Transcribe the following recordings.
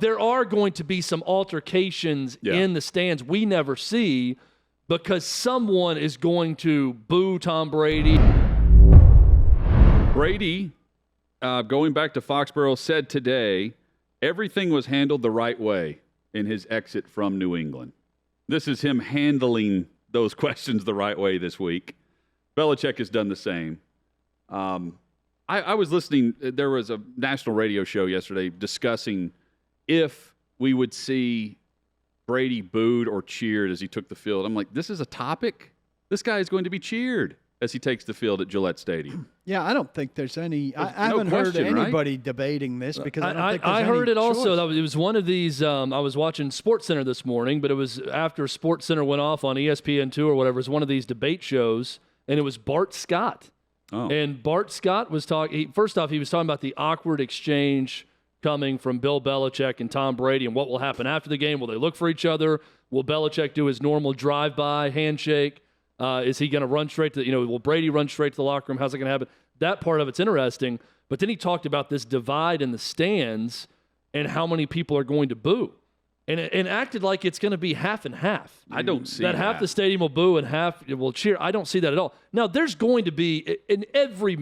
There are going to be some altercations in the stands we never see because someone is going to boo Tom Brady. Brady, going back to Foxboro, said today everything was handled the right way in his exit from New England. This is him handling those questions the right way this week. Belichick has done the same. I was listening. There was a national radio show yesterday discussing if we would see Brady booed or cheered as he took the field. I'm like, this is a topic? This guy is going to be cheered as he takes the field at Gillette Stadium. Yeah, I don't think there's any. I haven't heard anybody debating this because I don't think there's I heard any it also. choice. It was one of these. I was watching SportsCenter this morning, but it was after SportsCenter went off on ESPN2 or whatever. It was one of these debate shows, and it was Bart Scott. Oh. And Bart Scott was talking. First off, he was talking about the awkward exchange coming from Bill Belichick and Tom Brady and what will happen after the game. Will they look for each other? Will Belichick do his normal drive-by handshake? Is he going to run straight to, will Brady run straight to the locker room? How's it going to happen? That part of it's interesting. But then he talked about this divide in the stands and how many people are going to boo. And acted like it's going to be half and half. I don't see that. Half the stadium will boo and half will cheer. I don't see that at all. Now, there's going to be, in every,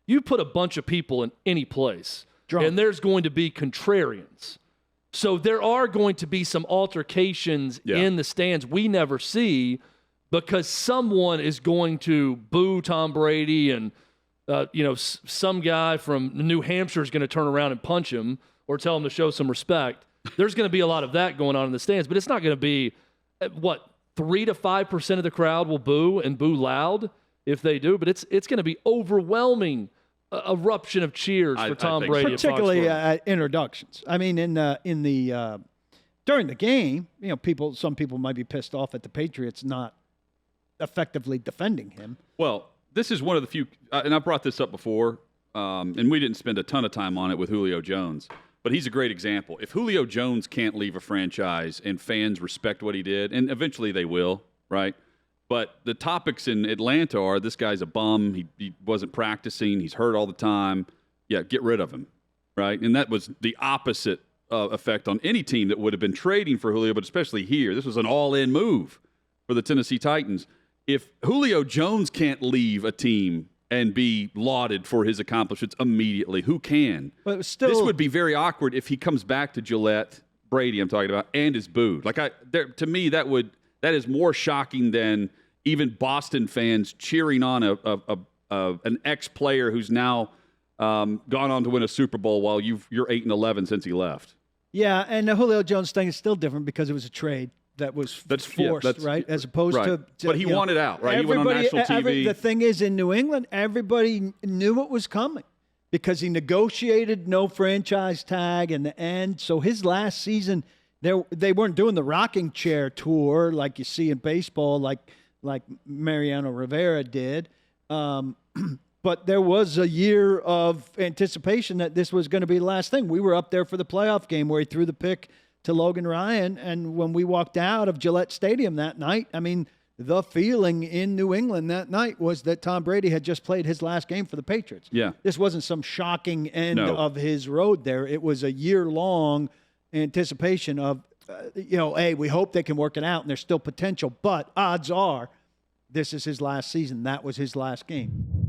you put a bunch of people in any place, and there's going to be contrarians. So there are going to be some altercations in the stands we never see because someone is going to boo Tom Brady and, some guy from New Hampshire is going to turn around and punch him or tell him to show some respect. There's going to be a lot of that going on in the stands, but it's not going to be, 3 to 5% of the crowd will boo and boo loud if they do, but it's going to be overwhelming eruption of cheers for Tom Brady, particularly at introductions. I mean, during the game, some people might be pissed off at the Patriots not effectively defending him. Well, this is one of the few, and I brought this up before, and we didn't spend a ton of time on it with Julio Jones, but he's a great example. If Julio Jones can't leave a franchise and fans respect what he did, and eventually they will, right? But the topics in Atlanta are this guy's a bum. He wasn't practicing. He's hurt all the time. Yeah, get rid of him, right? And that was the opposite effect on any team that would have been trading for Julio, but especially here. This was an all-in move for the Tennessee Titans. If Julio Jones can't leave a team and be lauded for his accomplishments immediately, who can? But still, this would be very awkward if he comes back to Gillette, Brady I'm talking about, and is booed. To me, that is more shocking than even Boston fans cheering on an ex-player who's now gone on to win a Super Bowl while you're 8-11 since he left. Yeah, and the Julio Jones thing is still different because it was a trade that's forced, right? As opposed to but he wanted out, right? He went on national TV. The thing is, in New England, everybody knew it was coming because he negotiated no franchise tag in the end. So his last season, they weren't doing the rocking chair tour like you see in baseball, like Mariano Rivera did. But there was a year of anticipation that this was going to be the last thing. We were up there for the playoff game where he threw the pick to Logan Ryan. And when we walked out of Gillette Stadium that night, I mean, the feeling in New England that night was that Tom Brady had just played his last game for the Patriots. Yeah. This wasn't some shocking end of his road there. It was a year-long anticipation of, hey, we hope they can work it out and there's still potential. But odds are this is his last season. That was his last game.